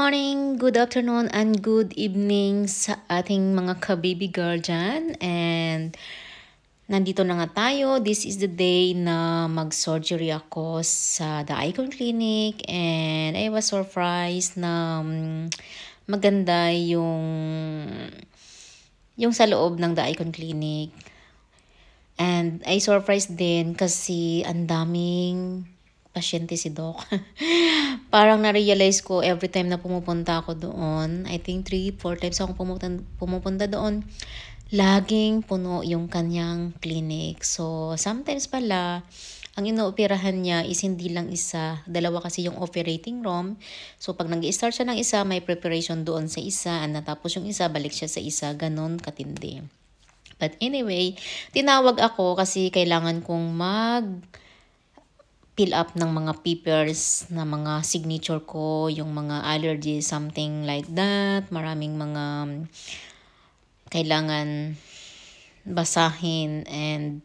morning, good afternoon, and good evening sa ating mga ka-baby girl dyan. And nandito na nga tayo. This is the day na mag-surgery ako sa The Icon Clinic. And I was surprised na maganda yung sa loob ng The Icon Clinic. And I surprised din kasi ang daming pasyente si Doc. Parang na-realize ko every time na pumupunta ako doon, I think 3-4 times ako pumupunta doon, laging puno yung kanyang clinic. So, sometimes pala, ang inooperahan niya is hindi lang isa, dalawa kasi yung operating room. So, pag nag-i-start siya ng isa, may preparation doon sa isa, at natapos yung isa, balik siya sa isa, ganun katindi. But anyway, tinawag ako kasi kailangan kong fill up ng mga papers na mga signature ko, yung mga allergies, something like that. Maraming mga kailangan basahin and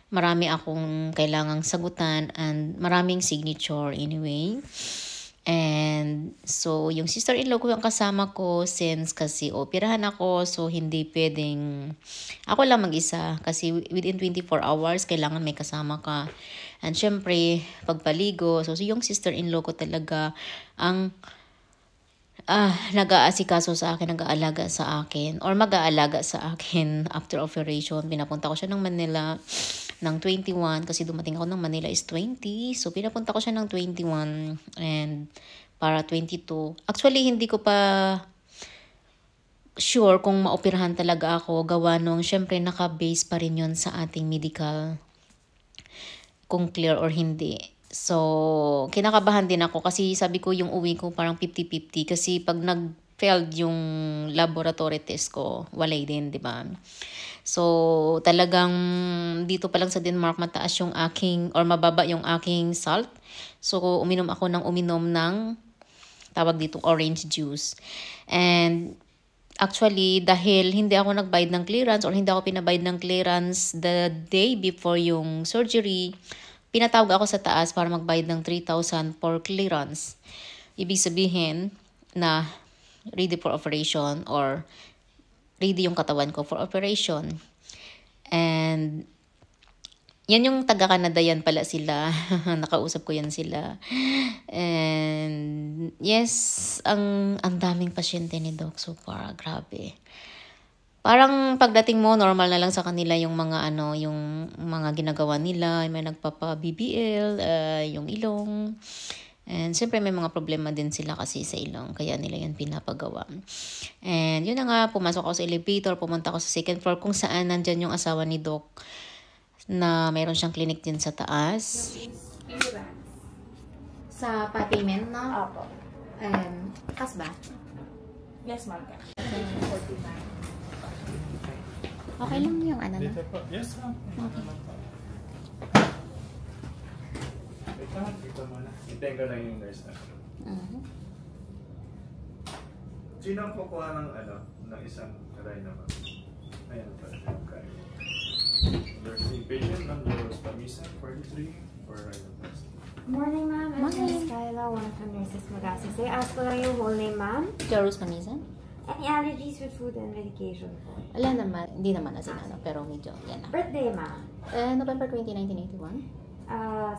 marami akong kailangang sagutan and maraming signature anyway. And so, yung sister-in-law ko yung kasama ko since kasi operahan ako, so hindi pwedeng ako lang mag-isa kasi within 24 hours kailangan may kasama ka. And syempre, pagpaligo, so yung sister-in-law ko talaga ang nag-aasikaso sa akin, nag-aalaga sa akin or mag-aalaga sa akin after operation. Pinapunta ko siya ng Manila ng 21 kasi dumating ako ng Manila is 20. So, pinapunta ko siya ng 21 and para 22. Actually, hindi ko pa sure kung maoperahan talaga ako. Gawa nung, syempre, naka-base pa rin yun sa ating medical kung clear or hindi. So, kinakabahan din ako kasi sabi ko yung uwi ko parang 50-50 kasi pag nag-failed yung laboratory test ko, walay din, di ba? So, talagang dito pa lang sa Denmark mataas yung aking or mababa yung aking salt. So, uminom ako ng tawag dito orange juice. And actually, dahil hindi ako nagbayad ng clearance or hindi ako pinabayad ng clearance the day before yung surgery, pinatawag ako sa taas para magbayad ng 3,000 for clearance. Ibig sabihin na ready for operation or ready yung katawan ko for operation. And yan yung taga-Canada yan pala sila. Nakausap ko yan sila. And yes, ang daming pasyente ni Doc. So, grabe. Parang pagdating mo, normal na lang sa kanila yung mga yung mga ginagawa nila. May nagpapa-BBL, yung ilong. And siyempre may mga problema din sila kasi sa ilong. Kaya nila yun pinapagawa. And yun na nga, pumasok ako sa elevator, pumunta ako sa second floor kung saan nandyan yung asawa ni Doc na mayroon siyang clinic din sa taas. Sa payment na? Opo. Kas ba? Yes, ma'am. Okay lang yung na? Yes, ma'am. Okay. Dito muna. Hintayin ko lang yung nurse na. Sino ang kukuha ng isang karay naman? Ayan pa. Nursing patient, ma'am, Rose Pamisa, 43, for rhinoplasty. Morning, ma'am. I'm Morning. Miss Kyla, one of the nurses mag-assist. Ask ko lang yung whole name, ma'am. Rose Pamisa? Any allergies with food and medication po? Wala naman. Hindi naman as in pero medyo yan na. Birthday, ma'am. November 20, 1981.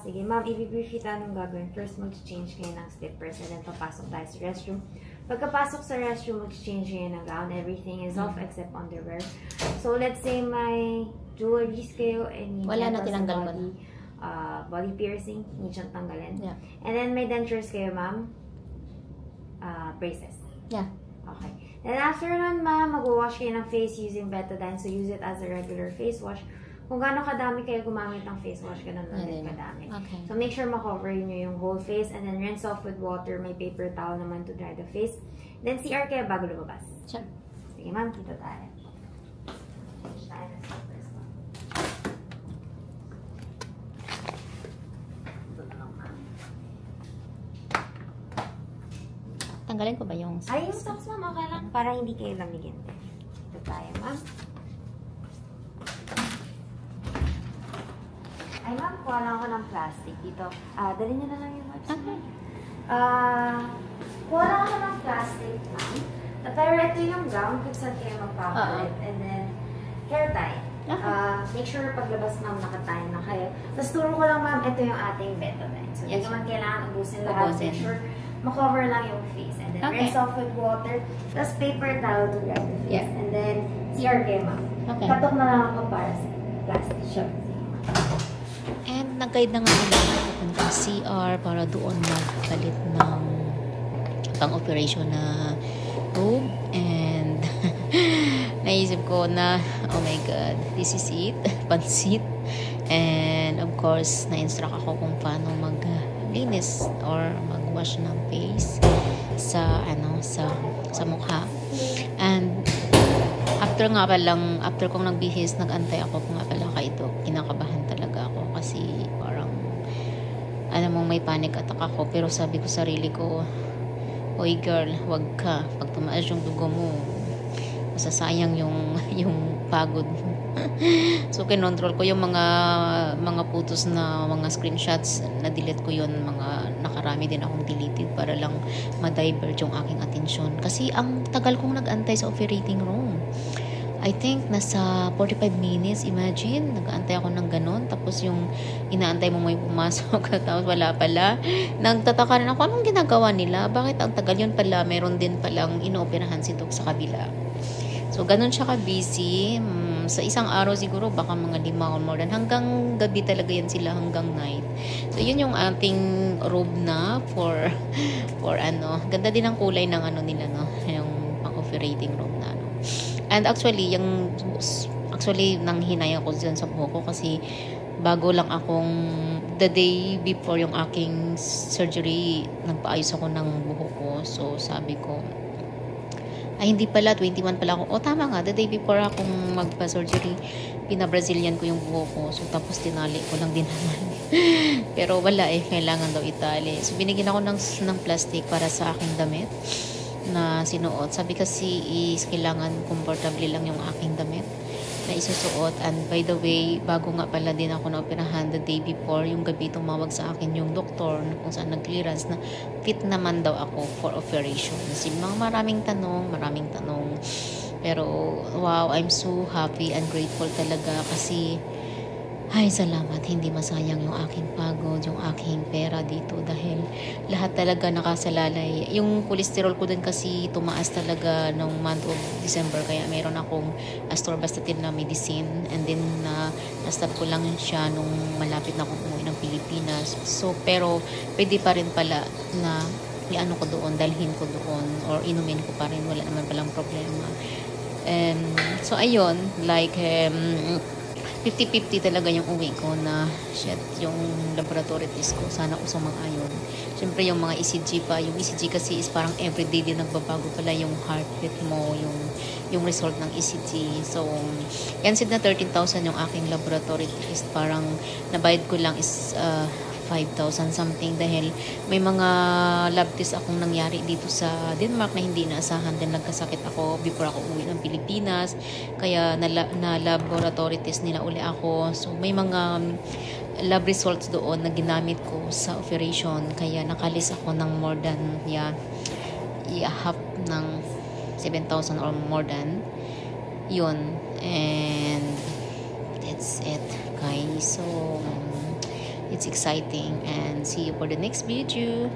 Sige, ma'am, i-brief kita anong gagawin. First, mag-change kayo ng slippers and then papasok tayo sa restroom. Pagkapasok sa restroom, mag-change kayo ng gown. Everything is off except underwear. So, let's say may jewelries kayo and wala na, tinanggal ko na. Body piercing, hindi siyang tanggalin. Yeah. And then may dentures kayo, ma'am. Braces. Yeah. Okay. Then after nun, ma'am, mag-wash kayo ng face using Betadine. So, use it as a regular face wash. Kung gaano kadami kayo gumamit ng face wash, ganun lang din kadami. Okay. So, make sure ma-cover nyo yung whole face and then rinse off with water. May paper towel naman to dry the face. Then, CR kayo bago lumabas. Sure. Sige, ma'am, kita tayo. Change tayo ng slippers, ma'am. Ito na lang, ma'am. Tanggalin ko ba yung socks? Ay, yung socks, ma'am, okay lang. Para hindi kayo lamigin. Ito tayo, ma'am. Ay, ma'am, kuha lang ako ng plastic dito. Dali niyo na lang yung wipes. Okay. Wala ka ng plastic, ma'am. Pero ito yung gown kung saan kayo magpapalit. And then, hair tie. Make sure paglabas, ma'am, naka-tie na kayo. Tapos turo ko lang, ma'am, ito yung ating Betadine. So, hindi naman kailangan ubusin lahat. Make sure makover lang yung face. And then, rinse off with water. Tapos paper towel to grab the face. And then, CRK, ma'am. Katok na lang ako para sa plastic. Sure. And nag-guide na nga nila pupunta sa CR para doon magpalit ng pang-operation na robe. And naisip ko na, oh my god, this is it, pansit. And of course, na-instruct ako kung paano maglinis or mag-wash ng face sa mukha. And after kong nagbihis, nag-antay ako kung nga pala ito. Kinakabahan talaga ako kasi parang alam mong may panic attack ako, pero sabi ko sarili ko, oy girl, wag ka. Pag tumaas yung dugo mo, masasayang yung pagod mo. So kinontrol ko yung mga photos na mga screenshots, na-delete ko yun, mga nakarami din akong deleted para lang ma-divert yung aking atensyon. Kasi ang tagal kong nag-antay sa operating room. I think nasa 45 minutes, imagine, nag-aantay ako ng ganon, tapos yung inaantay mo may pumasok, tapos wala pala. Nagtataka rin ako, anong ginagawa nila? Bakit ang tagal yun pala? Meron din palang inooperahan si Doc sa kabila. So, ganon siya ka-busy. Sa isang araw siguro, baka mga 5 or more than. Hanggang gabi talaga yan sila, hanggang night. So, yun yung ating robe na for ganda din ang kulay ng nila, no? Yung pang-operating robe na, no? And actually, nang hinay ako dyan sa buhok ko kasi bago lang akong, the day before yung aking surgery, nagpaayos ako ng buhok ko. So, sabi ko, ay hindi pala, 21 pala ako. O tama nga, the day before akong magpa-surgery, pina-Brazilian ko yung buhok ko. So, tapos tinali ko lang din naman. Pero wala kailangan daw itali. So, binigyan ako ng plastic para sa aking damit na sinuot. Sabi kasi is kailangan comfortable lang yung aking damit na isusuot. And by the way, bago nga pala din ako na operahan the day before, yung gabi tumawag sa akin yung doktor na kung saan nag-clearance na fit naman daw ako for operation. Kasi maraming tanong. Pero wow, I'm so happy and grateful talaga kasi ay, salamat. Hindi masayang yung aking pagod, yung aking pera dito dahil lahat talaga nakasalalay. Yung cholesterol ko din kasi tumaas talaga nung month of December kaya meron akong atorvastatin na medicine and then na-stop ko lang siya nung malapit na akong umuwi ng Pilipinas. So, pero pwede pa rin pala na iano ko doon, dalhin ko doon or inumin ko pa rin. Wala naman palang problema. So, ayun, like 50-50 talaga yung uwi ko na shit, yung laboratory test ko sana ko sumang-ayon. Siyempre yung mga ECG pa, yung ECG kasi is parang everyday din nagbabago pala yung heart rate mo, yung result ng ECG. So yan said na 13,000 yung aking laboratory test, parang nabayad ko lang is 5,000 something dahil may mga lab test akong nangyari dito sa Denmark na hindi naasahan din. Nagkasakit ako before ako uwi ng Pilipinas kaya na laboratory test nila uli ako. So may mga lab results doon na ginamit ko sa operation kaya nakalis ako ng more than half ng 7,000 or more than yun. And that's it guys. So it's exciting and see you for the next video.